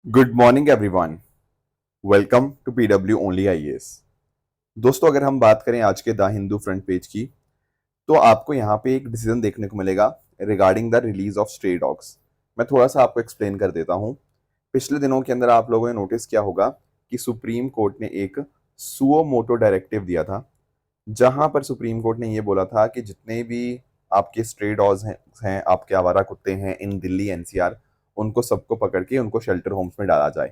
Good morning everyone. Welcome to PW only IAS. दोस्तों, अगर हम बात करें आज के द हिंदू फ्रंट पेज की, तो आपको यहाँ पे एक डिसीजन देखने को मिलेगा regarding the release of stray dogs. मैं थोड़ा सा आपको एक्सप्लेन कर देता हूँ। पिछले दिनों के अंदर आप लोगों ने नोटिस किया होगा कि सुप्रीम कोर्ट ने एक सुओ मोटो डायरेक्टिव दिया था, जहां पर सुप्रीम कोर्ट ने ये बोला था कि जितने भी आपके स्ट्रे डॉग्स हैं आपके आवारा कुत्ते हैं इन दिल्ली एनसीआर, उनको सबको पकड़ के उनको शेल्टर होम्स में डाला जाए।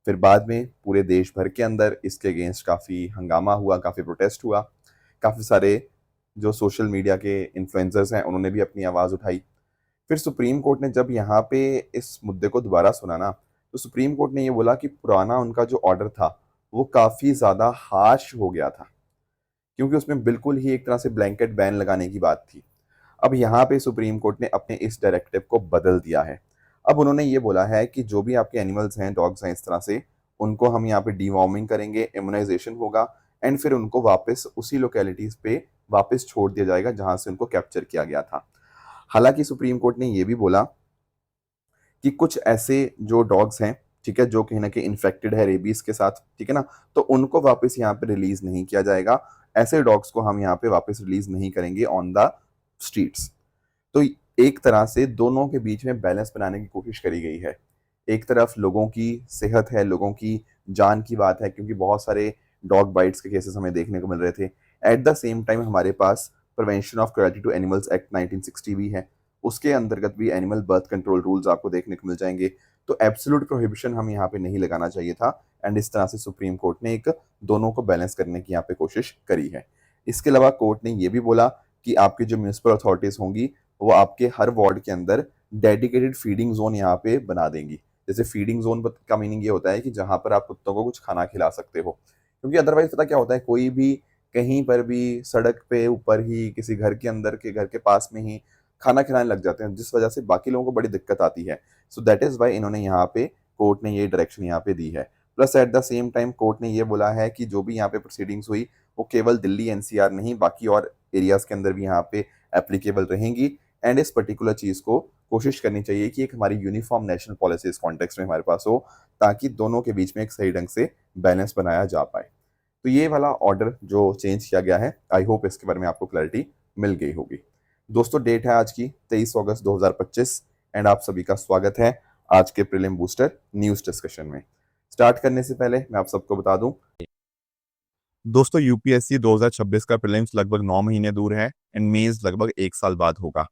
फिर बाद में पूरे देश भर के अंदर इसके अगेंस्ट काफ़ी हंगामा हुआ, काफ़ी प्रोटेस्ट हुआ। काफ़ी सारे जो सोशल मीडिया के इन्फ्लुएंसर्स हैं उन्होंने भी अपनी आवाज़ उठाई। फिर सुप्रीम कोर्ट ने जब यहाँ पे इस मुद्दे को दोबारा सुना ना, तो सुप्रीम कोर्ट ने ये बोला कि पुराना उनका जो ऑर्डर था वो काफ़ी ज़्यादा हार्श हो गया था, क्योंकि उसमें बिल्कुल ही एक तरह से ब्लैंकेट बैन लगाने की बात थी। अब यहाँ पे सुप्रीम कोर्ट ने अपने इस डायरेक्टिव को बदल दिया है। अब उन्होंने ये बोला है कि जो भी आपके एनिमल्स हैं, डॉग्स हैं इस तरह से, उनको हम यहाँ पे डीवॉर्मिंग करेंगे, इम्यूनाइजेशन होगा, एंड फिर उनको वापस उसी लोकेलिटीज पे वापस छोड़ दिया जाएगा जहां से उनको कैप्चर किया गया था। हालांकि सुप्रीम कोर्ट ने ये भी बोला कि कुछ ऐसे जो डॉग्स हैं, ठीक है, जो कहीं ना कहीं इन्फेक्टेड है रेबीज के साथ, ठीक है ना, तो उनको वापस यहाँ पे रिलीज नहीं किया जाएगा। ऐसे डॉग्स को हम यहाँ पे वापस रिलीज नहीं करेंगे ऑन द स्ट्रीट्स। तो एक तरह से दोनों के बीच में बैलेंस बनाने की कोशिश करी गई है। एक तरफ लोगों की सेहत है, लोगों की जान की बात है, क्योंकि बहुत सारे डॉग बाइट्स के केसेस हमें देखने को मिल रहे थे। एट द सेम टाइम हमारे पास prevention of cruelty to animals act 1960 भी है, उसके अंतर्गत भी एनिमल बर्थ कंट्रोल रूल्स आपको देखने को मिल जाएंगे। तो एब्सोल्यूट प्रोहिबिशन हम यहाँ पे नहीं लगाना चाहिए था, एंड इस तरह से सुप्रीम कोर्ट ने एक दोनों को बैलेंस करने की यहाँ पे कोशिश करी है। इसके अलावा कोर्ट ने यह भी बोला कि आपकी जो म्यूनिसिपल अथॉरिटीज होंगी वो आपके हर वार्ड के अंदर डेडिकेटेड फीडिंग जोन यहाँ पे बना देंगी। जैसे फीडिंग जोन का मीनिंग ये होता है कि जहां पर आप कुत्तों को कुछ खाना खिला सकते हो, क्योंकि अदरवाइज पता क्या होता है, कोई भी कहीं पर भी सड़क पे ऊपर ही किसी घर के अंदर के घर के पास में ही खाना खिलाने लग जाते हैं, जिस वजह से बाकी लोगों को बड़ी दिक्कत आती है। सो दैट इज वाई इन्होंने यहाँ पे कोर्ट ने ये डायरेक्शन यहाँ पे दी है। Plus at the same time court ने ये बोला है कि जो भी यहाँ पे प्रोसीडिंग्स हुई वो केवल दिल्ली एनसीआर नहीं, बाकी और एरियाज के अंदर भी यहाँ पे एप्लीकेबल रहेंगी। एंड इस पर्टिकुलर चीज को कोशिश करनी चाहिए कि एक हमारी यूनिफॉर्म नेशनल पॉलिसी इस कॉन्टेक्स्ट में हमारे पास हो, ताकि दोनों के बीच में एक सही ढंग से बैलेंस बनाया जा पाए। तो ये वाला ऑर्डर जो चेंज किया गया है, आई होप इसके बारे में आपको क्लैरिटी मिल गई होगी। दोस्तों, डेट है आज की 23 अगस्त 2025, एंड आप सभी का स्वागत है आज के प्रीलिम बूस्टर न्यूज डिस्कशन में। स्टार्ट करने से पहले मैं आप सबको बता दूं, दोस्तों, यूपीएससी 2026 का प्रीलिम्स लगभग 9 महीने दूर है एंड मेंस लगभग 1 साल बाद होगा।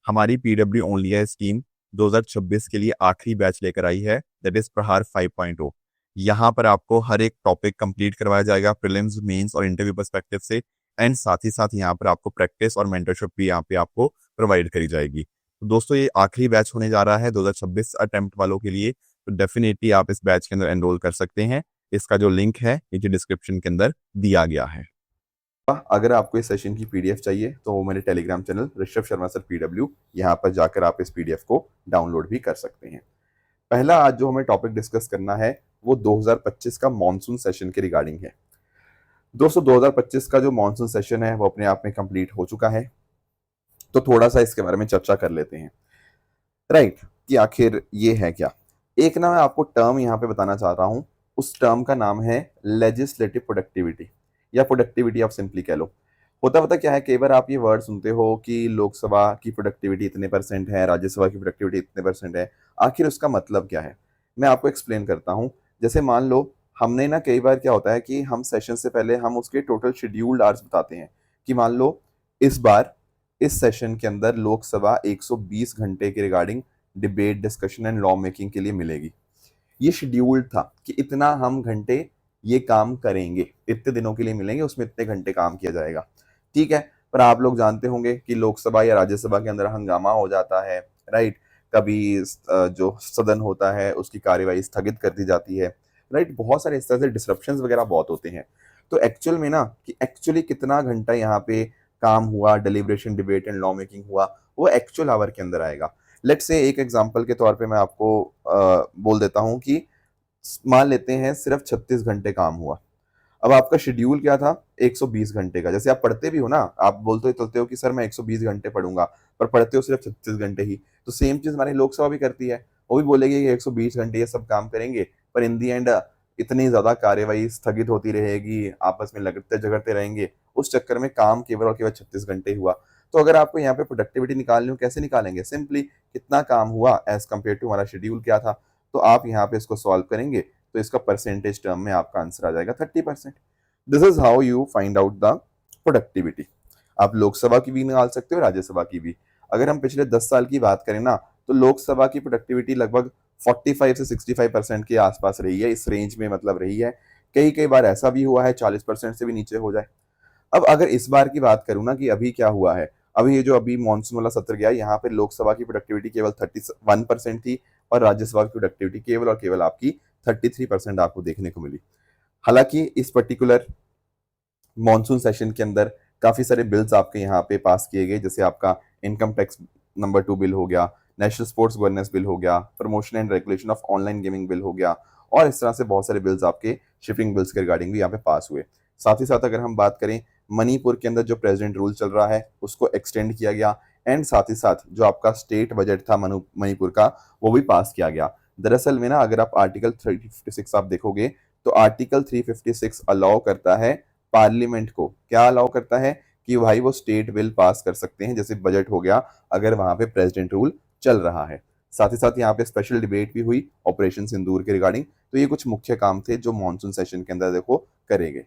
हमारी पीडब्ल्यू ओनली है स्कीम 2026 के लिए आखिरी बैच लेकर आई है, दैट इज प्रहार 5.0। यहाँ पर आपको हर एक टॉपिक कंप्लीट करवाया जाएगा प्रीलिम्स, मेंस और इंटरव्यू पर्सपेक्टिव से, एंड साथ ही साथ यहाँ पर आपको प्रैक्टिस और मेंटरशिप भी यहाँ पे आपको प्रोवाइड करी जाएगी। तो दोस्तों, ये आखिरी बैच होने जा रहा है 2026 अटेम्प्ट वालों के लिए, तो डेफिनेटली आप इस बैच के अंदर एनरोल कर सकते हैं। इसका जो लिंक है नीचे डिस्क्रिप्शन के अंदर दिया गया है। अगर आपको इस सेशन की पीडीएफ चाहिए तो वो मेरे Telegram channel Rishabh Sharma sir PW, यहाँ पर जाकर आप इस पीडीएफ को डाउनलोड भी कर सकते हैं। पहला आज जो हमें टॉपिक डिस्कस करना है वो 2025 का मॉनसून सेशन के रिगार्डिंग है। दोस्तों, 2025 का जो मॉनसून सेशन है वो अपने आप में कंप्लीट हो चुका है, तो थोड़ा सा इसके बारे में चर्चा कर लेते हैं। राइट, कि आखिर ये है क्या। एक ना मैं आपको टर्म यहाँ पे बताना चाह रहा हूँ, उस टर्म का नाम है लेजिस्लेटिव प्रोडक्टिविटी, या प्रोडक्टिविटी आप सिंपली कह लो। होता पता क्या है, कई बार आप ये वर्ड सुनते हो कि लोकसभा की प्रोडक्टिविटी इतने परसेंट है, राज्यसभा की प्रोडक्टिविटी इतने परसेंट है। आखिर उसका मतलब क्या है, मैं आपको एक्सप्लेन करता हूँ। जैसे मान लो, हमने ना कई बार क्या होता है कि हम सेशन से पहले हम उसके टोटल शेड्यूल्ड आवर्स बताते हैं, कि मान लो इस बार इस सेशन के अंदर लोकसभा 120 घंटे के regarding debate, discussion and law making के लिए मिलेगी। ये शेड्यूल्ड था कि इतना हम घंटे ये काम करेंगे, इतने दिनों के लिए मिलेंगे, उसमें इतने घंटे काम किया जाएगा। ठीक है, पर आप लोग जानते होंगे कि लोकसभा या राज्यसभा के अंदर हंगामा हो जाता है। राइट, कभी जो सदन होता है उसकी कार्यवाही स्थगित कर दी जाती है। राइट, बहुत सारे इस तरह से डिसरप्शंस वगैरह बहुत होते हैं। तो एक्चुअल में ना, कि एक्चुअली कितना घंटा यहाँ पे काम हुआ, डिलीब्रेशन, डिबेट एंड लॉ मेकिंग हुआ, वो एक्चुअल आवर के अंदर आएगा। लेट्स से एक एग्जांपल के तौर पे मैं आपको बोल देता हूँ कि मान लेते हैं सिर्फ 36 घंटे काम हुआ। अब आपका शेड्यूल क्या था, 120 घंटे का। जैसे आप पढ़ते भी हो ना, आप बोलते चलते हो कि सर मैं 120 घंटे पढ़ूंगा, पर पढ़ते हो सिर्फ 36 घंटे ही। तो सेम चीज हमारी लोकसभा भी करती है। वो भी बोलेगी कि 120 घंटे ये सब काम करेंगे, पर इन दी एंड इतनी ज्यादा कार्यवाही स्थगित होती रहेगी, आपस में लगते झगड़ते रहेंगे, उस चक्कर में काम केवल और केवल 36 घंटे हुआ। तो अगर आपको यहाँ पे प्रोडक्टिविटी निकालनी हो, कैसे निकालेंगे? सिंपली कितना काम हुआ एज कम्पेयर टू हमारा शेड्यूल क्या था, तो आप यहाँ पे इसको सॉल्व करेंगे तो इसका परसेंटेज टर्म में आपका आंसर आ जाएगा 30%। This is how you find out the productivity. आप लोकसभा की भी निकाल सकते हो, राज्यसभा की भी। अगर हम पिछले 10 साल की बात करें ना, तो लोकसभा की प्रोडक्टिविटी लगभग 45 से 65% के आसपास रही है, इस रेंज में मतलब रही है। कई कई बार ऐसा भी हुआ है 40% से भी नीचे हो जाए। अब अगर इस बार की बात करूं ना कि अभी क्या हुआ है, अभी ये जो अभी मानसून वाला सत्र गया, यहाँ पे लोकसभा की प्रोडक्टिविटी केवल 31% थी और राज्यसभा की प्रोडक्टिविटी केवल और केवल आपकी 33% आपको देखने को मिली। हालांकि इस पर्टिकुलर मॉनसून सेशन के अंदर काफी सारे बिल्स आपके यहाँ पे पास किए गए, जैसे आपका इनकम टैक्स नंबर 2 बिल हो गया, नेशनल स्पोर्ट्स गवर्नेंस बिल हो गया, promotion and regulation of online gaming bill हो गया, और इस तरह से बहुत सारे बिल्स आपके शिपिंग बिल्स के रिगार्डिंग भी यहाँ पे पास हुए। साथ ही साथ अगर हम बात करें, मणिपुर के अंदर जो प्रेसिडेंट रूल चल रहा है उसको एक्सटेंड किया गया, एंड साथ ही साथ जो आपका स्टेट बजट था मणिपुर का, वो भी पास किया गया। दरअसल में ना, अगर आप आर्टिकल 356 आप देखोगे, तो आर्टिकल 356 अलाउ करता है पार्लियामेंट को, क्या अलाउ करता है कि भाई वो स्टेट बिल पास कर सकते हैं, जैसे बजट हो गया, अगर वहां पे प्रेसिडेंट रूल चल रहा है। साथ ही साथ यहाँ पे स्पेशल डिबेट भी हुई ऑपरेशन सिंदूर के रिगार्डिंग। तो ये कुछ मुख्य काम थे जो मॉनसून सेशन के अंदर देखो करे गए।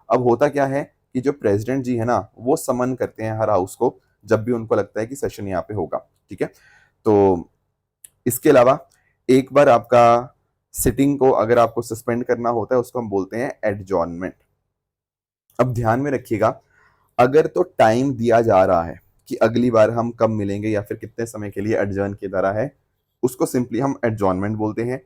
अब होता क्या है कि जो प्रेसिडेंट जी है ना, वो समन करते हैं हर हाउस को जब भी उनको लगता है कि सेशन यहाँ पे होगा, ठीक है। तो इसके अलावा एक बार आपका सिटिंग को अगर आपको सस्पेंड करना होता है, उसको हम बोलते हैं एडजॉर्नमेंट। अब ध्यान में रखिएगा, अगर तो टाइम दिया जा रहा है कि अगली बार हम कब मिलेंगे या फिर कितने समय के लिए एडजर्न किया जा रहा है, उसको सिंपली हम एडजॉर्नमेंट बोलते हैं।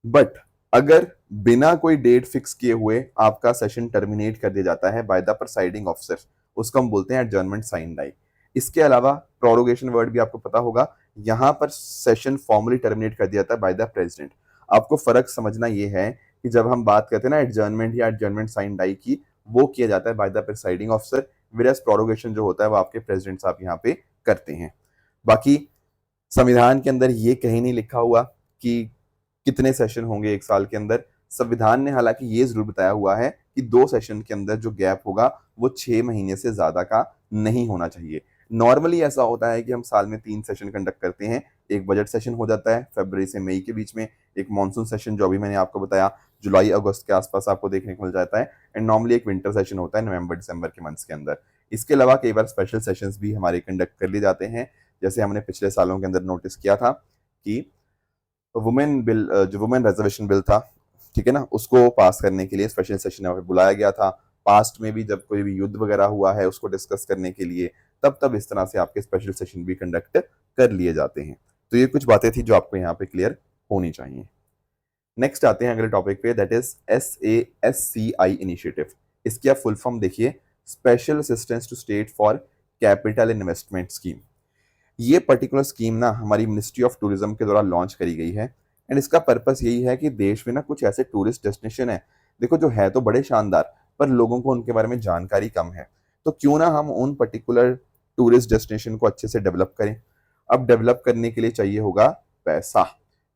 बट अगर बिना कोई डेट फिक्स किए हुए आपका सेशन टर्मिनेट कर दिया जाता है बाय द प्रिसाइडिंग ऑफिसर, उसको हम बोलते हैं एडजर्नमेंट साइन डाई। इसके अलावा प्रोरोगेशन वर्ड भी आपको पता होगा, यहां पर सेशन फॉर्मली टर्मिनेट कर दिया जाता है बाय द प्रेसिडेंट। आपको फर्क समझना यह है कि जब हम बात करते हैं ना एडजर्नमेंट या एडजर्नमेंट साइन डाई की, वो किया जाता है by the presiding officer, Viraj prorogation जो होता है वो आपके प्रेसिडेंट साहब यहाँ पे करते हैं। बाकी संविधान के अंदर ये कहीं नहीं लिखा हुआ कि कितने सेशन होंगे एक साल के अंदर। संविधान ने हालांकि ये जरूर बताया हुआ है कि 2 सेशन के अंदर जो गैप होगा वो 6 महीने से ज्यादा का नहीं होना चाहिए। नॉर्मली ऐसा होता है कि हम साल में 3 सेशन कंडक्ट करते हैं। एक बजट सेशन हो जाता है फरवरी से मई के बीच में, एक मानसून सेशन जो अभी मैंने आपको बताया जुलाई अगस्त के आसपास आपको देखने को मिल जाता है, एंड नॉर्मली एक विंटर सेशन होता है नवंबर दिसंबर के मंथ्स के अंदर। इसके अलावा कई बार स्पेशल सेशंस भी हमारे कंडक्ट कर लिए जाते हैं, जैसे हमने पिछले सालों के अंदर नोटिस किया था कि वुमेन बिल, जो वुमेन रिजर्वेशन बिल था, ठीक है ना, उसको पास करने के लिए स्पेशल सेशन में बुलाया गया था। पास्ट में भी जब कोई भी युद्ध वगैरह हुआ है उसको डिस्कस करने के लिए, तब तब इस तरह से आपके स्पेशल सेशन भी कंडक्ट कर लिए जाते हैं। तो ये कुछ बातें थी जो आपको यहाँ पे क्लियर होनी चाहिए। नेक्स्ट आते हैं अगले टॉपिक पे, दैट इज SASCI इनिशिएटिव। इसकी आप फुल फॉर्म देखिए, special assistance to state for capital investment scheme. ये पर्टिकुलर स्कीम ना हमारी मिनिस्ट्री ऑफ टूरिज्म के द्वारा लॉन्च करी गई है, एंड इसका पर्पस यही है कि देश में ना कुछ ऐसे टूरिस्ट डेस्टिनेशन है, देखो जो है तो बड़े शानदार, पर लोगों को उनके बारे में जानकारी कम है। तो क्यों ना हम उन पर्टिकुलर टूरिस्ट डेस्टिनेशन को अच्छे से डेवलप करें। अब डेवलप करने के लिए चाहिए होगा पैसा।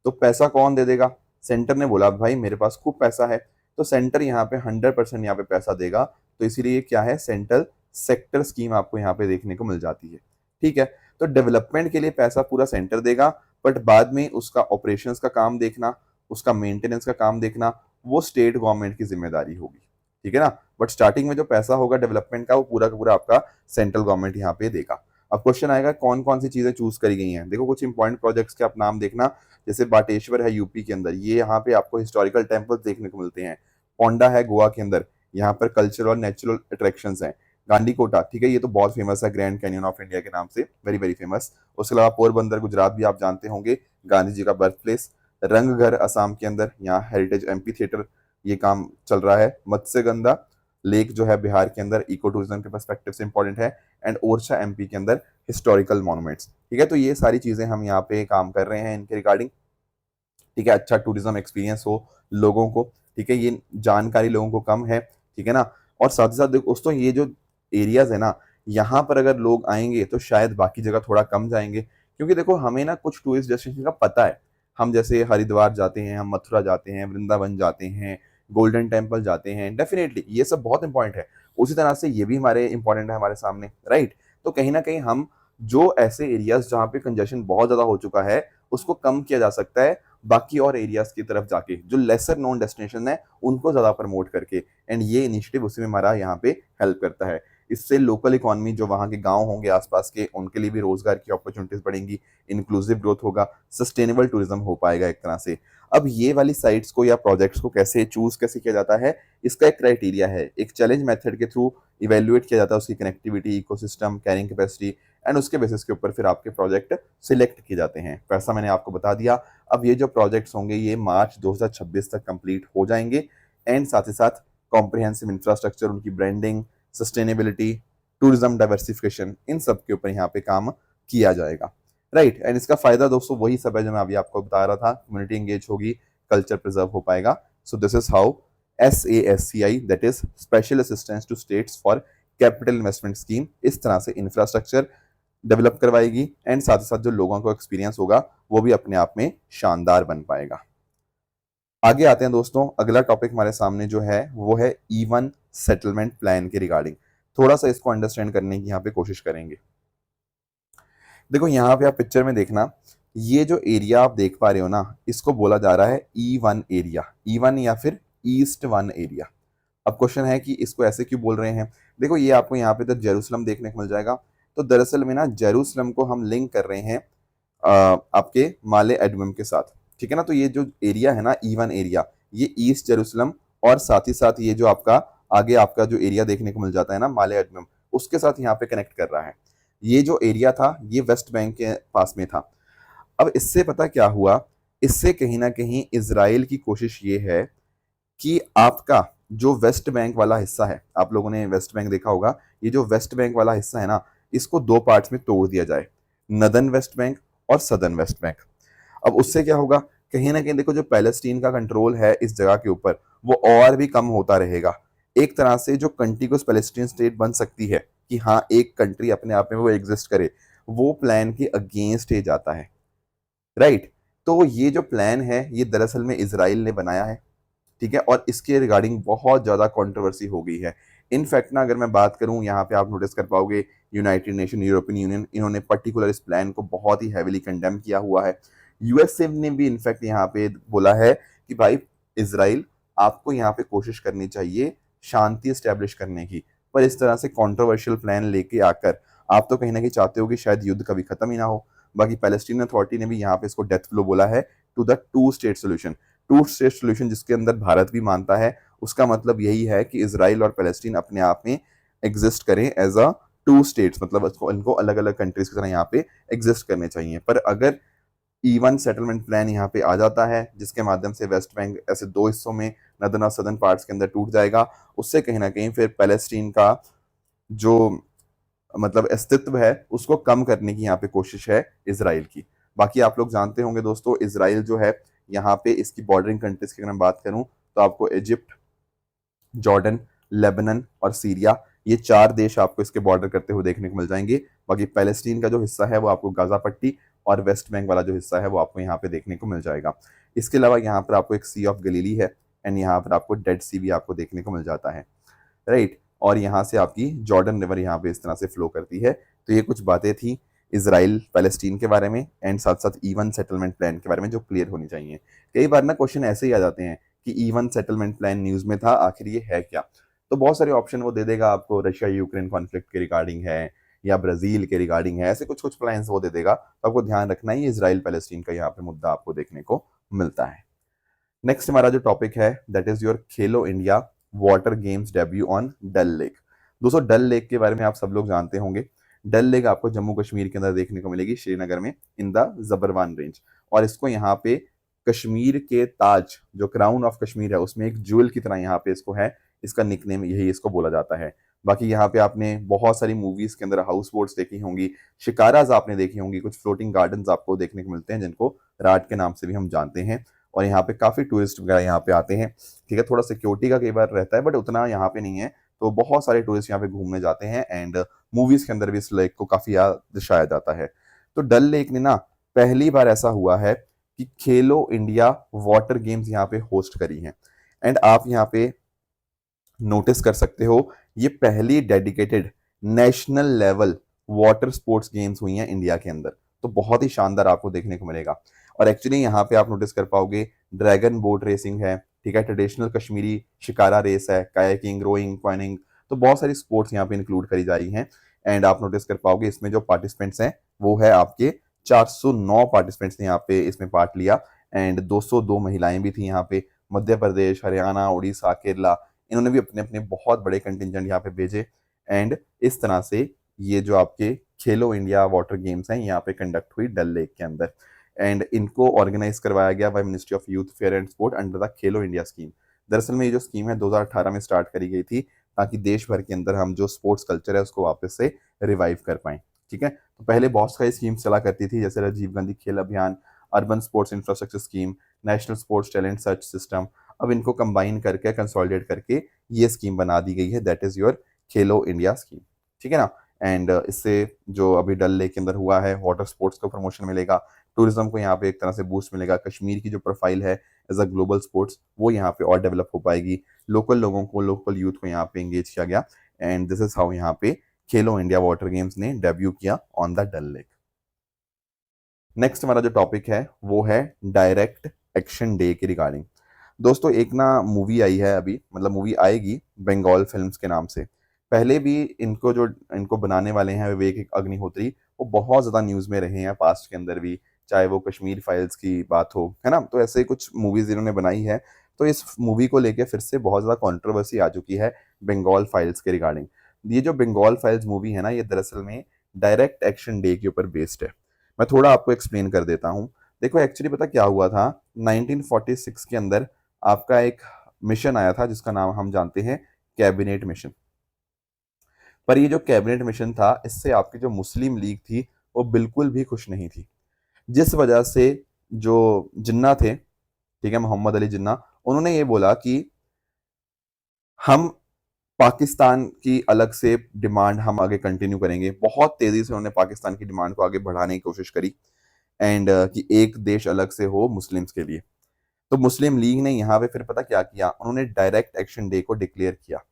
तो पैसा कौन दे देगा? सेंटर ने बोला भाई मेरे पास खूब पैसा है, तो सेंटर यहाँ पे 100% यहाँ पे पैसा देगा। तो इसीलिए क्या है, सेंट्रल सेक्टर स्कीम आपको यहाँ पे देखने को मिल जाती है, ठीक है। तो डेवलपमेंट के लिए पैसा पूरा सेंटर देगा, बट बाद में उसका ऑपरेशंस का काम देखना, उसका मेंटेनेंस का काम देखना, वो स्टेट गवर्नमेंट की जिम्मेदारी होगी, ठीक है ना। बट स्टार्टिंग में जो पैसा होगा डेवलपमेंट का, वो पूरा का पूरा आपका सेंट्रल गवर्नमेंट यहाँ पे देगा। अब क्वेश्चन आएगा कौन कौन सी चीजें चूज करी गई हैं। देखो कुछ इंपॉर्टेंट प्रोजेक्ट्स के आप नाम देखना, जैसे बाटेश्वर है यूपी के अंदर, ये यहाँ पे आपको हिस्टोरिकल टेम्पल्स देखने को मिलते हैं। पोंडा है गोवा के अंदर, यहाँ पर कल्चरल और नेचुरल अट्रैक्शंस हैं। गांडीकोटा, ठीक है, ये तो बहुत फेमस है, ग्रैंड कैनियन ऑफ इंडिया के नाम से, वेरी वेरी फेमस। उसके अलावा पोरबंदर गुजरात भी आप जानते होंगे, गांधी जी का बर्थ प्लेस। रंगघर असम के अंदर, यहाँ हेरिटेज एमपी थिएटर ये काम चल रहा है। मत्स्यगंधा लेक जो है बिहार के अंदर, इको टूरिज्म के पर्सपेक्टिव से इंपॉर्टेंट है। एंड ओरछा एमपी के अंदर हिस्टोरिकल मॉन्यूमेंट्स, ठीक है। तो ये सारी चीजें हम यहाँ पे काम कर रहे हैं इनके रिगार्डिंग, ठीक है। अच्छा टूरिज्म एक्सपीरियंस हो लोगों को, ठीक है, ये जानकारी लोगों को कम है, ठीक है ना। और साथ ही साथ देखो दोस्तों, ये जो एरियाज है ना, यहाँ पर अगर लोग आएंगे तो शायद बाकी जगह थोड़ा कम जाएंगे, क्योंकि देखो हमें ना कुछ टूरिस्ट डेस्टिनेशन का पता है, हम जैसे हरिद्वार जाते हैं, हम मथुरा जाते हैं, वृंदावन जाते हैं, गोल्डन टेम्पल जाते हैं, डेफिनेटली ये सब बहुत इंपॉर्टेंट है। उसी तरह से ये भी हमारे इंपॉर्टेंट है हमारे सामने, राइट। तो कहीं ना कहीं हम जो ऐसे एरियाज जहाँ पे कंजेशन बहुत ज्यादा हो चुका है उसको कम किया जा सकता है बाकी और एरियाज की तरफ जाके, जो लेसर नोन डेस्टिनेशन है उनको ज्यादा प्रमोट करके। एंड ये इनिशिएटिव उसी में हमारा यहाँ पे हेल्प करता है। इससे लोकल इकोनॉमी, जो वहाँ के गांव होंगे आसपास के, उनके लिए भी रोजगार की अपॉर्चुनिटीज बढ़ेंगी, इंक्लूसिव ग्रोथ होगा, सस्टेनेबल टूरिज्म हो पाएगा एक तरह से। अब ये वाली साइट्स को या प्रोजेक्ट्स को कैसे चूज कैसे किया जाता है, इसका एक क्राइटेरिया है, एक चैलेंज मेथड के थ्रू इवेल्युएट किया जाता है उसकी connectivity, ecosystem, carrying capacity, and उसके बेसिस के ऊपर फिर आपके प्रोजेक्ट सिलेक्ट किए जाते हैं। तो ऐसा मैंने आपको बता दिया। अब ये जो प्रोजेक्ट्स होंगे ये मार्च 2026 तक कंप्लीट हो जाएंगे। एंड साथ ही साथ कॉम्प्रिहेंसिव इंफ्रास्ट्रक्चर, उनकी ब्रांडिंग, सस्टेनेबिलिटी, टूरिज्म डाइवर्सिफिकेशन, इन सब के ऊपर यहाँ पे काम किया जाएगा, राइट। एंड इसका फायदा दोस्तों वही सब है जो मैं अभी आपको बता रहा था, कम्युनिटी एंगेज होगी, कल्चर प्रिजर्व हो पाएगा। So this is how SASCI, that is special assistance to states for capital investment scheme, इस तरह से इंफ्रास्ट्रक्चर डेवलप करवाएगी। एंड साथ ही साथ जो लोगों को एक्सपीरियंस होगा वो भी अपने आप में शानदार बन पाएगा। आगे आते हैं दोस्तों, अगला टॉपिक हमारे सामने जो है वो है E1 सेटलमेंट प्लान के रिगार्डिंग। थोड़ा सा इसको अंडरस्टैंड करने की यहाँ पे कोशिश करेंगे। देखो यहाँ पे आप पिक्चर में देखना, ये जो एरिया आप देख पा रहे हो ना, इसको बोला जा रहा है E1 एरिया, E1 या फिर ईस्ट 1 एरिया। अब क्वेश्चन है कि इसको ऐसे क्यों बोल रहे हैं। देखो ये आपको यहाँ पे तो जेरूसलम देखने को मिल जाएगा। तो दरअसल में ना जेरूसलम को हम लिंक कर रहे हैं आपके माले एडमम के साथ, ठीक है ना। तो ये जो एरिया है ना E1 एरिया, ये ईस्ट जेरूसलम और साथ ही साथ ये जो आपका आगे आपका जो एरिया देखने को मिल जाता है ना माले एडमम, उसके साथ यहाँ पे कनेक्ट कर रहा है। ये जो एरिया था ये वेस्ट बैंक के पास में था। अब इससे पता क्या हुआ, इससे कहीं ना कहीं इजराइल की कोशिश ये है कि आपका जो वेस्ट बैंक वाला हिस्सा है, आप लोगों ने वेस्ट बैंक देखा होगा, ये जो वेस्ट बैंक वाला हिस्सा है ना, इसको दो पार्ट्स में तोड़ दिया जाए, नदर्न वेस्ट बैंक और सदर्न वेस्ट बैंक। अब उससे क्या होगा, कहीं ना कहीं देखो जो पैलेस्टीन का कंट्रोल है इस जगह के ऊपर वो और भी कम होता रहेगा। एक तरह से जो कंटिगुअस पैलेस्टीन स्टेट बन सकती है कि हाँ एक कंट्री अपने आप में वो एग्जिस्ट करे, वो प्लान के अगेंस्ट ही जाता है, राइट। तो ये जो प्लान है ये दरअसल में इसराइल ने बनाया है, ठीक है, और इसके रिगार्डिंग बहुत ज्यादा कंट्रोवर्सी हो गई है। इनफैक्ट ना अगर मैं बात करूं, यहाँ पे आप नोटिस कर पाओगे यूनाइटेड नेशन, यूरोपियन यूनियन, इन्होंने पर्टिकुलर इस प्लान को बहुत ही हैविली कंडेम किया हुआ है। यूएसए ने भी इनफैक्ट यहाँ पे बोला है कि भाई इसराइल आपको यहाँ पे कोशिश करनी चाहिए शांति स्टैब्लिश करने की, पर इस तरह से कंट्रोवर्शियल प्लान लेके आकर आप तो कहीं ना कहीं चाहते हो कि शायद युद्ध कभी खत्म ही ना हो। बाकी पैलेस्टीन अथॉरिटी ने भी यहाँ पे इसको डेथ फ्लो बोला है to the two state solution. Two state solution जिसके अंदर भारत भी मानता है, उसका मतलब यही है कि इसराइल और पैलेस्टीन अपने आप में एग्जिस्ट करें एज अ टू स्टेट्स, मतलब इनको अलग अलग कंट्रीज की तरह यहाँ पे एग्जिस्ट करने चाहिए। पर अगर E1 सेटलमेंट प्लान यहाँ पे आ जाता है जिसके माध्यम से वेस्ट बैंक ऐसे दो हिस्सों में, नदर्न और सदर्न पार्ट्स के अंदर टूट जाएगा, उससे कहीं ना कहीं फिर पैलेस्टीन का जो मतलब अस्तित्व है उसको कम करने की यहाँ पे कोशिश है इसराइल की। बाकी आप लोग जानते होंगे दोस्तों, इसराइल जो है यहाँ पे इसकी बॉर्डरिंग कंट्रीज की अगर मैं बात करूं तो आपको इजिप्ट, जॉर्डन, लेबनान और सीरिया, ये चार देश आपको इसके बॉर्डर करते हुए देखने को मिल जाएंगे। बाकी पैलेस्टीन का जो हिस्सा है वो आपको गाजा पट्टी और वेस्ट बैंक वाला जो हिस्सा है वो आपको यहाँ पे देखने को मिल जाएगा। इसके अलावा यहाँ पर आपको एक सी ऑफ गलीली है एंड यहाँ पर आपको डेड सी भी आपको देखने को मिल जाता है, राइट। और यहाँ से आपकी जॉर्डन रिवर यहाँ पे इस तरह से फ्लो करती है। तो ये कुछ बातें थी इसराइल पैलेस्टीन के बारे में एंड साथ साथ E1 सेटलमेंट प्लान के बारे में जो क्लियर होनी चाहिए। कई बार ना क्वेश्चन ऐसे ही आ जाते हैं कि E1 सेटलमेंट प्लान न्यूज में था, आखिर ये है क्या। तो बहुत सारे ऑप्शन वो दे देगा आपको, रशिया यूक्रेन कॉन्फ्लिक्ट के रिगार्डिंग है या ब्राजील के रिगार्डिंग है, ऐसे कुछ कुछ प्लान्स वो दे देगा। तो आपको ध्यान रखना ही इसराइल पैलेस्टीन का यहाँ पे मुद्दा आपको देखने को मिलता है। नेक्स्ट हमारा जो टॉपिक है that is your Khelo India water games debut on Dal lake. दोस्तों डल लेक के बारे में आप सब लोग जानते होंगे। डल लेक आपको जम्मू कश्मीर के अंदर देखने को मिलेगी, श्रीनगर में, इन द जबरवान रेंज। और इसको यहाँ पे कश्मीर के ताज, जो क्राउन ऑफ कश्मीर है, उसमें एक ज्वेल की तरह यहाँ पे इसको है, इसका निकनेम यही इसको बोला जाता है। बाकी यहाँ पे आपने बहुत सारी मूवीज के अंदर हाउस बोट्स देखी होंगी, शिकाराज आपने देखी होंगी, कुछ फ्लोटिंग गार्डन्स आपको देखने को मिलते हैं जिनको राट के नाम से भी हम जानते हैं। और यहाँ पे काफी टूरिस्ट वगैरह यहाँ पे आते हैं, ठीक है। थोड़ा सिक्योरिटी का कई बार रहता है बट उतना यहाँ पे नहीं है। तो बहुत सारे टूरिस्ट यहाँ पे घूमने जाते हैं एंड मूवीज के अंदर भी इस लेक को काफी याद दर्शाया जाता है। तो डल लेक ने ना पहली बार ऐसा हुआ है कि खेलो इंडिया वाटर गेम्स यहाँ पे होस्ट करी हैं। एंड आप यहाँ पे नोटिस कर सकते हो, ये पहली dedicated national level water sports games हुई हैं इंडिया के अंदर। तो बहुत ही शानदार आपको देखने को मिलेगा। और एक्चुअली यहाँ पे आप नोटिस कर पाओगे, ड्रैगन बोट रेसिंग है, ठीक है, ट्रेडिशनल कश्मीरी शिकारा रेस है, कायाकिंग, रोइंग, क्वाइनिंग, तो बहुत सारी स्पोर्ट्स यहाँ पे इंक्लूड करी जा रही हैं। एंड आप नोटिस कर पाओगे इसमें जो पार्टिसिपेंट्स हैं वो है आपके 409 पार्टिसिपेंट्स ने यहाँ पे इसमें पार्ट लिया। एंड 202 महिलाएं भी थी यहाँ पे। मध्य प्रदेश, हरियाणा, उड़ीसा, केरला, इन्होंने भी अपने अपने बहुत बड़े कंटिजेंट यहाँ पे भेजे। एंड इस तरह से ये जो आपके खेलो इंडिया वाटर गेम्स हैं यहाँ पे कंडक्ट हुई डल लेक के अंदर। एंड इनको ऑर्गेनाइज करवाया गया by ministry of youth fair and sport under the Khelo India scheme. दरअसल में ये जो स्कीम है 2018 में स्टार्ट करी गई थी, ताकि देश भर के अंदर हम जो स्पोर्ट्स कल्चर है उसको वापस से रिवाइव कर पाएं। ठीक है, तो पहले बहुत सारी स्कीम्स चला करती थी, जैसे राजीव गांधी खेल अभियान, urban sports infrastructure scheme, national sports talent search system. अब इनको कंबाइन करके, कंसोलिडेट करके ये स्कीम बना दी गई है, that is your Khelo India scheme. ठीक है ना। एंड इससे जो अभी डल लेक के अंदर हुआ है, वाटर स्पोर्ट्स को प्रमोशन मिलेगा, टूरिज्म को यहाँ पे एक तरह से बूस्ट मिलेगा, कश्मीर की जो प्रोफाइल है एज अ ग्लोबल स्पोर्ट्स वो यहाँ पे और डेवलप हो पाएगी, लोकल लोगों को, लोकल यूथ को यहाँ पे एंगेज किया गया। एंड दिस इज हाउ यहाँ पे खेलो इंडिया वाटर गेम्स ने डेब्यू किया on the Dal lake. Next हमारा जो टॉपिक है वो है डायरेक्ट एक्शन डे के रिगार्डिंग। दोस्तों एक ना मूवी आई है अभी, मतलब मूवी आएगी बंगाल फिल्म्स के नाम से। पहले भी इनको बनाने वाले हैं विवेक अग्निहोत्री, वो बहुत ज़्यादा न्यूज़ में रहे हैं पास्ट के अंदर भी, चाहे वो कश्मीर फाइल्स की बात हो, है ना। तो ऐसे कुछ मूवीज़ इन्होंने बनाई है। तो इस मूवी को लेके फिर से बहुत ज़्यादा कंट्रोवर्सी आ चुकी है बंगाल फाइल्स के रिगार्डिंग। ये जो बंगाल फाइल्स मूवी है ना, ये दरअसल में डायरेक्ट एक्शन डे के ऊपर बेस्ड है। मैं थोड़ा आपको एक्सप्लेन कर देता हूँ। देखो एक्चुअली पता क्या हुआ था, 1946 के अंदर आपका एक मिशन आया था जिसका नाम हम जानते हैं कैबिनेट मिशन। पर ये जो कैबिनेट मिशन था, इससे आपकी जो मुस्लिम लीग थी वो बिल्कुल भी खुश नहीं थी। जिस वजह से जो जिन्ना थे, ठीक है, मोहम्मद अली जिन्ना, उन्होंने ये बोला कि हम पाकिस्तान की अलग से डिमांड हम आगे कंटिन्यू करेंगे। बहुत तेजी से उन्होंने पाकिस्तान की डिमांड को आगे बढ़ाने की कोशिश करी। एंड कि एक देश अलग से हो मुस्लिम्स के लिए। तो मुस्लिम लीग ने यहाँ पे फिर पता क्या किया, उन्होंने डायरेक्ट एक्शन डे को डिक्लेयर किया।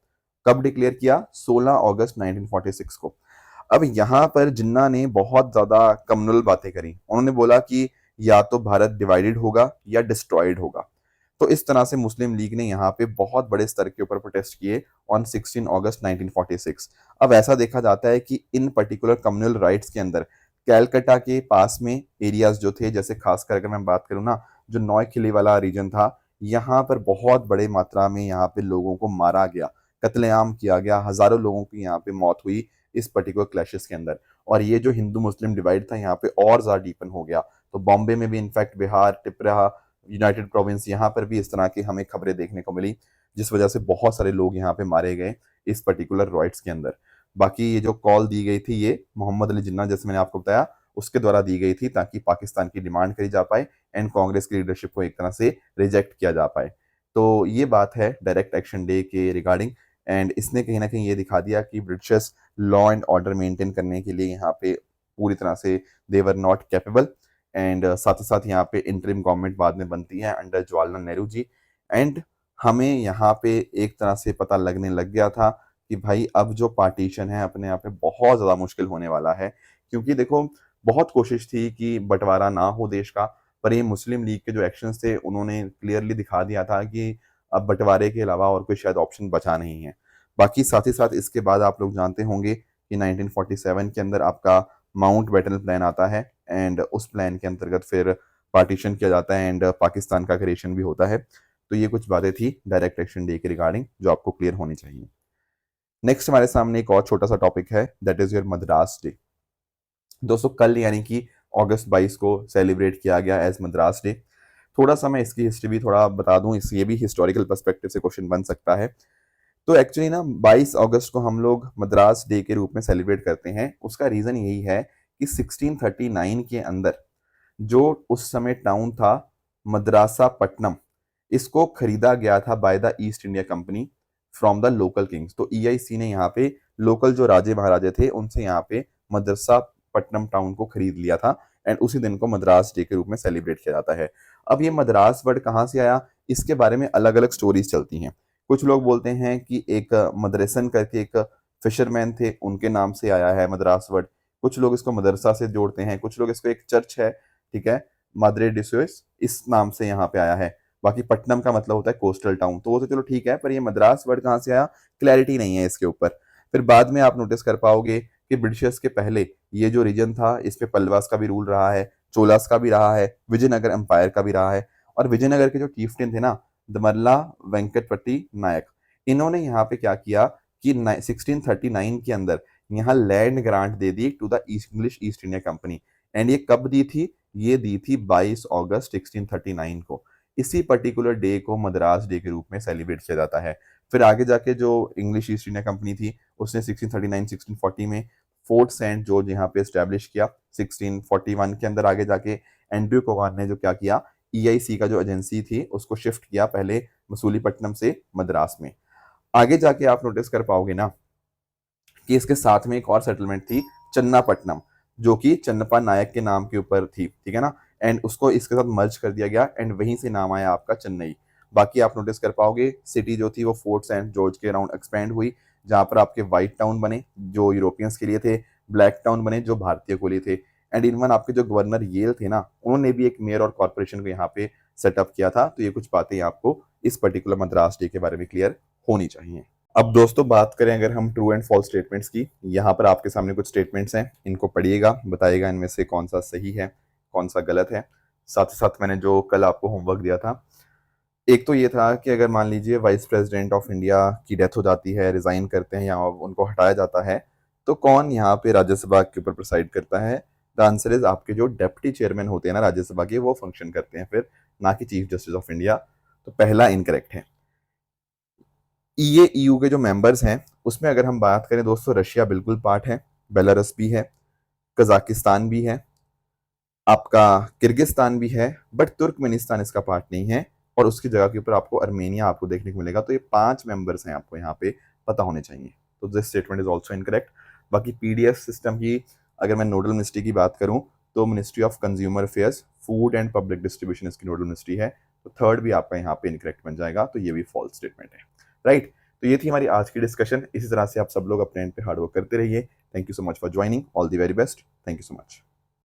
कब डिक्लेयर किया? 16 अगस्त 1946 को। अब यहाँ पर जिन्ना ने बहुत ज्यादा कम्युनल बातें करी। उन्होंने बोला कि या तो भारत डिवाइडेड होगा या डिस्ट्रॉयड होगा। तो इस तरह से मुस्लिम लीग ने यहाँ पे बहुत बड़े स्तर के ऊपर प्रोटेस्ट किए ऑन 16 अगस्त 1946। अब ऐसा देखा जाता है कि इन पर्टिकुलर कम्युनल राइट्स के अंदर कैलकाटा के पास में एरियाज जो थे, जैसे खासकर अगर मैं बात करूँ ना, जो नॉय खिली वाला रीजन था, यहाँ पर बहुत बड़े मात्रा में यहाँ पे लोगों को मारा गया, कत्लेआम किया गया, हजारों लोगों की यहाँ पे मौत हुई इस पर्टिकुलर क्लैशेस के अंदर। और ये जो हिंदू मुस्लिम डिवाइड था यहाँ पे और ज्यादा डीपन हो गया। तो बॉम्बे में भी in fact, Bihar, Tripura, United province, यहाँ पर भी इस तरह की हमें खबरें देखने को मिली, जिस वजह से बहुत सारे लोग यहाँ पे मारे गए इस पर्टिकुलर रॉइट्स के अंदर। बाकी ये जो कॉल दी गई थी ये मोहम्मद अली जिन्ना, जैसे मैंने आपको बताया, उसके द्वारा दी गई थी ताकि पाकिस्तान की डिमांड करी जा पाए एंड कांग्रेस की लीडरशिप को एक तरह से रिजेक्ट किया जा पाए। तो ये बात है डायरेक्ट एक्शन डे के रिगार्डिंग। एंड इसने कहीं ना कहीं ये दिखा दिया कि Britishers law and order maintain करने के लिए यहाँ पे पूरी तरह से दे वर नॉट कैपेबल। एंड साथ ही साथ यहाँ पे इंटरिम गवर्नमेंट बाद में बनती है अंडर जवाहरलाल नेहरू जी। एंड हमें यहाँ पे एक तरह से पता लगने लग गया था कि भाई अब जो पार्टीशन है अपने आप में बहुत ज़्यादा मुश्किल होने वाला है। क्योंकि देखो बहुत कोशिश थी कि बंटवारा ना हो देश का, पर ये मुस्लिम लीग के जो एक्शंस थे उन्होंने क्लियरली दिखा दिया था कि अब बंटवारे के अलावा और कोई शायद ऑप्शन बचा नहीं है। बाकी साथ ही साथ इसके बाद आप लोग जानते होंगे कि 1947 के अंदर आपका माउंट बैटन प्लान आता है। एंड उस प्लान के अंतर्गत फिर पार्टीशन किया जाता है एंड पाकिस्तान का क्रिएशन भी होता है। तो ये कुछ बातें थी डायरेक्ट एक्शन डे के रिगार्डिंग जो आपको क्लियर होनी चाहिए। नेक्स्ट हमारे सामने एक और छोटा सा टॉपिक है, that is your Madras day. दोस्तों कल यानी कि अगस्त 22 को सेलिब्रेट किया गया एज मद्रास डे। थोड़ा सा मैं इसकी हिस्ट्री भी थोड़ा बता दूं, इस ये भी हिस्टोरिकल पर्सपेक्टिव से क्वेश्चन बन सकता है। तो एक्चुअली ना 22 अगस्त को हम लोग मद्रास डे के रूप में सेलिब्रेट करते हैं। उसका रीजन यही है कि 1639 के अंदर जो उस समय टाउन था मद्रासा पट्टनम, इसको खरीदा गया था by the east India company from the local Kings. तो ईआईसी ने यहाँ पे लोकल जो राजे महाराजे थे उनसे यहाँ पे मदरसा पट्टनम टाउन को खरीद लिया था एंड उसी दिन को मद्रास डे के रूप में सेलिब्रेट किया जाता है। अब ये मद्रास वर्ड कहाँ से आया, इसके बारे में अलग अलग स्टोरीज चलती हैं। कुछ लोग बोलते हैं कि एक मदरसन करके एक फिशरमैन थे, उनके नाम से आया है मद्रास वर्ड। कुछ लोग इसको मदरसा से जोड़ते हैं, कुछ लोग इसको एक चर्च है, ठीक है, माद्रे डिसोइस, इस नाम से यहाँ पे आया है। बाकी पट्टनम का मतलब होता है कोस्टल टाउन, तो वो तो चलो ठीक है, पर ये मद्रास वर्ड कहाँ से आया, क्लैरिटी नहीं है इसके ऊपर। फिर बाद में आप नोटिस कर पाओगे कि ब्रिटिशर्स के पहले ये जो रीजन था इस पे पल्लवास का भी रूल रहा है, चोलास का भी रहा है, विजयनगर एम्पायर का भी रहा है। और विजयनगर के जो चीफ्टेन थे ना, दमरला वेंकटपट्टी नायक, इन्होंने यहाँ पे क्या किया कि 1639 के अंदर यहाँ लैंड ग्रांट दे दी to the English East India Company. And ये कब दी थी, ये दी थी 22 अगस्त 1639 को। इसी पर्टिकुलर डे को मद्रास डे के रूप में सेलिब्रेट किया जाता है। फिर आगे जाके जो इंग्लिश ईस्ट इंडिया कंपनी थी उसने 1639-1640 में फोर्ट सेंट जॉर्ज यहाँ पे स्टैब्लिश किया। 1641 के अंदर आगे जाके एंड्रयू कोगान ने जो क्या किया, ईआईसी का जो एजेंसी थी उसको शिफ्ट किया पहले मसूलीपट्टनम से मद्रास में। आगे जाके आप नोटिस कर पाओगे ना कि इसके साथ में एक और सेटलमेंट थी, चन्नापट्टनम, जो कि चन्नप्पा नायक के नाम के ऊपर थी, ठीक है ना। एंड उसको इसके साथ मर्ज कर दिया गया एंड वहीं से नाम आया आपका चेन्नई। बाकी आप नोटिस कर पाओगे सिटी जो थी वो फोर्ट सेंट जॉर्ज के अराउंड एक्सपेंड हुई, जहां पर आपके व्हाइट टाउन बने जो यूरोपियंस के लिए थे, ब्लैक टाउन बने जो भारतीय को लिए थे। एंड इनवन आपके जो गवर्नर येल थे ना, उन्होंने भी एक मेयर और कॉर्पोरेशन को यहाँ पे सेटअप किया था। तो ये कुछ बातें आपको इस पर्टिकुलर मद्रास डे के बारे में क्लियर होनी चाहिए। अब दोस्तों बात करें अगर हम ट्रू एंड फॉल्स स्टेटमेंट्स की, यहाँ पर आपके सामने कुछ स्टेटमेंट्स हैं, इनको पढ़िएगा, बताइएगा इनमें से कौन सा सही है कौन सा गलत है। साथ ही साथ मैंने जो कल आपको होमवर्क दिया था, एक तो ये था कि अगर मान लीजिए वाइस प्रेसिडेंट ऑफ इंडिया की डेथ हो जाती है, रिजाइन करते हैं या उनको हटाया जाता है, तो कौन यहाँ पे राज्यसभा के ऊपर प्रिसाइड करता है। द आंसर इज आपके जो डेप्टी चेयरमैन होते हैं ना राज्यसभा के, वो फंक्शन करते हैं फिर, ना कि चीफ जस्टिस ऑफ इंडिया। तो पहला इनकरेक्ट है। ईयू के जो मेंबर्स हैं उसमें अगर हम बात करें दोस्तों, रशिया बिल्कुल पार्ट है, बेलारस भी है, कजाकिस्तान भी है, आपका किर्गिस्तान भी है, बट तुर्कमेनिस्तान इसका पार्ट नहीं है। और उसकी जगह के ऊपर आपको अर्मेनिया आपको देखने को मिलेगा। तो ये 5 मेंबर्स हैं, आपको यहाँ पे पता होने चाहिए। तो this statement is also incorrect. बाकी पीडीएफ सिस्टम की अगर मैं नोडल मिनिस्ट्री की बात करूं तो ministry of consumer affairs, food and public distribution इसकी नोडल मिनिस्ट्री है। तो थर्ड भी आपका यहाँ पे इनकरेक्ट बन जाएगा, तो ये भी फॉल्स स्टेटमेंट है, राइट। तो ये थी हमारी आज की डिस्कशन। इसी तरह से आप सब लोग अपने एंड पे हार्डवर्क करते रहिए। Thank you so much for joining, all the very best, thank you so much.